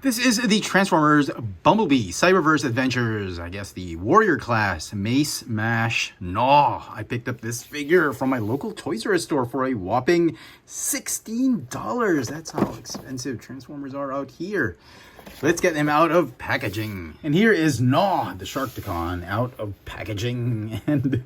This is the Transformers Bumblebee Cyberverse Adventures, I guess the Warrior Class Mace Mash Gnaw. I picked up this figure from my local Toys R Us store for a whopping $16. That's how expensive Transformers are out here. Let's get them out of packaging. And here is Gnaw, the Sharkticon, out of packaging. And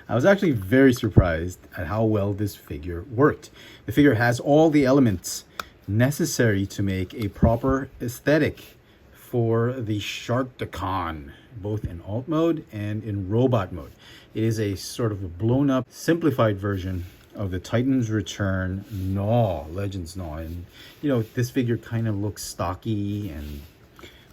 I was actually very surprised at how well this figure worked. The figure has all the elements necessary to make a proper aesthetic for the Sharkticon, both in alt mode and in robot mode. It is a sort of a blown up, simplified version of the Titan's Return Gnaw, Legends Gnaw. And you know, this figure kind of looks stocky and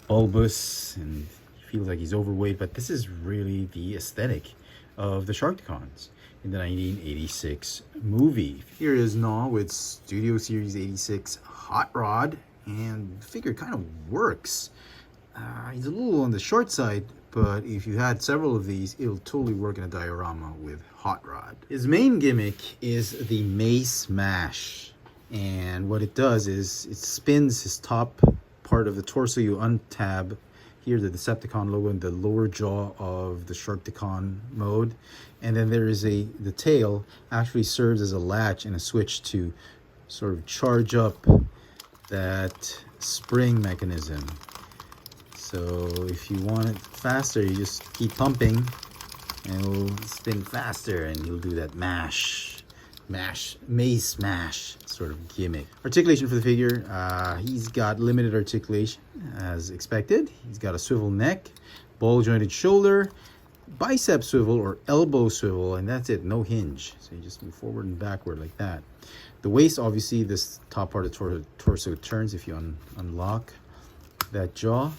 bulbous and feels like he's overweight, but this is really the aesthetic of the Sharkticons in the 1986 movie. Here is Gnaw with Studio Series 86 Hot Rod, and the figure kind of works. He's a little on the short side, but if you had several of these, it'll totally work in a diorama with Hot Rod. His main gimmick is the Mace Mash, and what it does is it spins his top part of the torso. You untab here the Decepticon logo in the lower jaw of the Sharkticon mode, and then there is the tail actually serves as a latch and a switch to sort of charge up that spring mechanism. So if you want it faster, you just keep pumping and it'll spin faster, and you'll do that mace mash sort of gimmick. Articulation for the figure, he's got limited articulation as expected. He's got a swivel neck, ball jointed shoulder, bicep swivel or elbow swivel, and that's it, no hinge. So you just move forward and backward like that. The waist, obviously this top part of the torso turns if you unlock that jaw.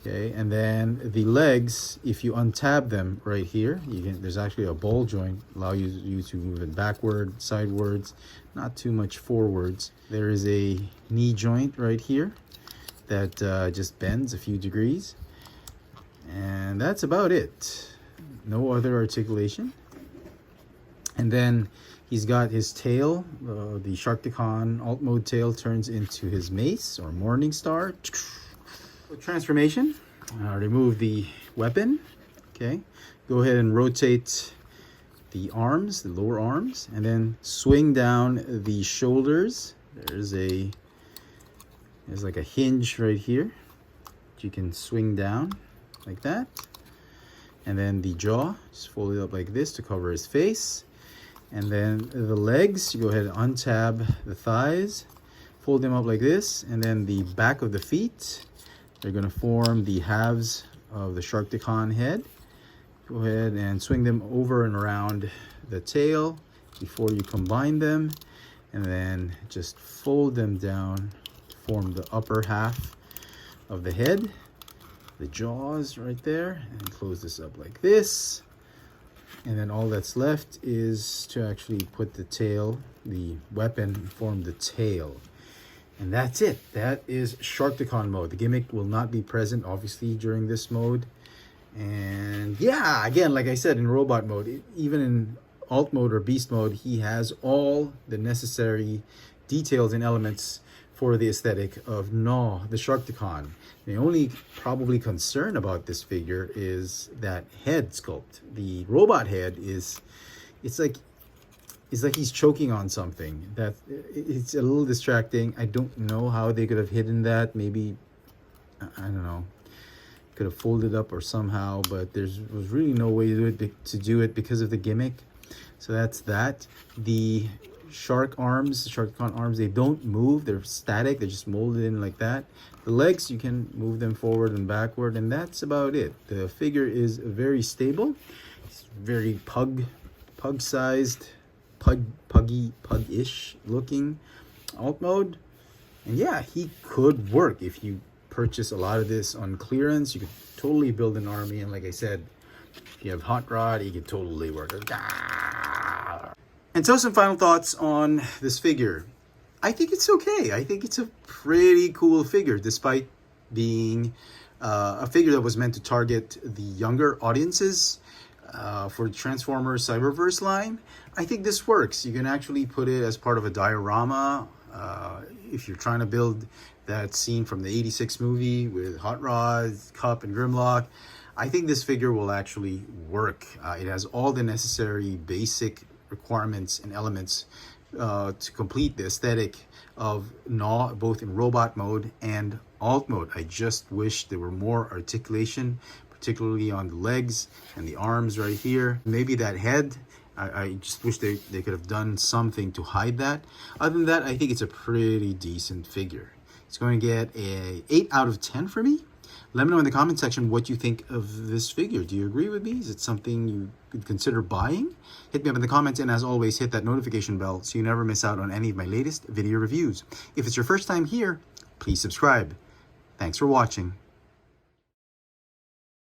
Okay, and then the legs, if you untab them right here, there's actually a ball joint, allow you to move it backward, sidewards, not too much forwards. There is a knee joint right here that just bends a few degrees, and that's about it. No other articulation. And then he's got his tail, the Sharkticon alt mode tail turns into his mace or Morning Star. Transformation, remove the weapon. Okay, go ahead and rotate the arms, the lower arms, and then swing down the shoulders. There's like a hinge right here that you can swing down like that. And then the jaw, just fold it up like this to cover his face. And then the legs, you go ahead and untab the thighs, fold them up like this, and then the back of the feet, they're going to form the halves of the Sharkticon head. Go ahead and swing them over and around the tail before you combine them, and then just fold them down, form the upper half of the head, the jaws right there, and close this up like this. And then all that's left is to actually put the tail, the weapon, form the tail. And that's it. That is Sharkticon mode. The gimmick will not be present, obviously, during this mode. And yeah, again, like I said, in robot mode, even in alt mode or beast mode, he has all the necessary details and elements for the aesthetic of Gnaw, the Sharkticon. The only probably concern about this figure is that head sculpt. The robot head it's like he's choking on something. That it's a little distracting. I don't know how they could have hidden that. Maybe, I don't know, could have folded up or somehow, but there was really no way to do it because of the gimmick. So that's that. The Sharkticon arms, they don't move. They're static. They're just molded in like that. The legs, you can move them forward and backward, and that's about it. The figure is very stable. It's very pug-sized, puggy-ish looking alt mode. And yeah, he could work. If you purchase a lot of this on clearance, you could totally build an army. And like I said, if you have Hot Rod, he could totally work. And so some final thoughts on this figure. I think it's okay. I think it's a pretty cool figure, despite being a figure that was meant to target the younger audiences for Transformers Cyberverse line. I think this works. You can actually put it as part of a diorama If you're trying to build that scene from the '86 movie with Hot Rod, Cup, and Grimlock, I think this figure will actually work. It has all the necessary basic requirements and elements to complete the aesthetic of Gnaw, both in robot mode and alt mode. I just wish there were more articulation, particularly on the legs and the arms right here. Maybe that head, I just wish they could have done something to hide that. Other than that, I think it's a pretty decent figure. It's going to get a 8 out of 10 for me. Let me know in the comment section what you think of this figure. Do you agree with me? Is it something you could consider buying? Hit me up in the comments, and as always, hit that notification bell so you never miss out on any of my latest video reviews. If it's your first time here, please subscribe. Thanks for watching.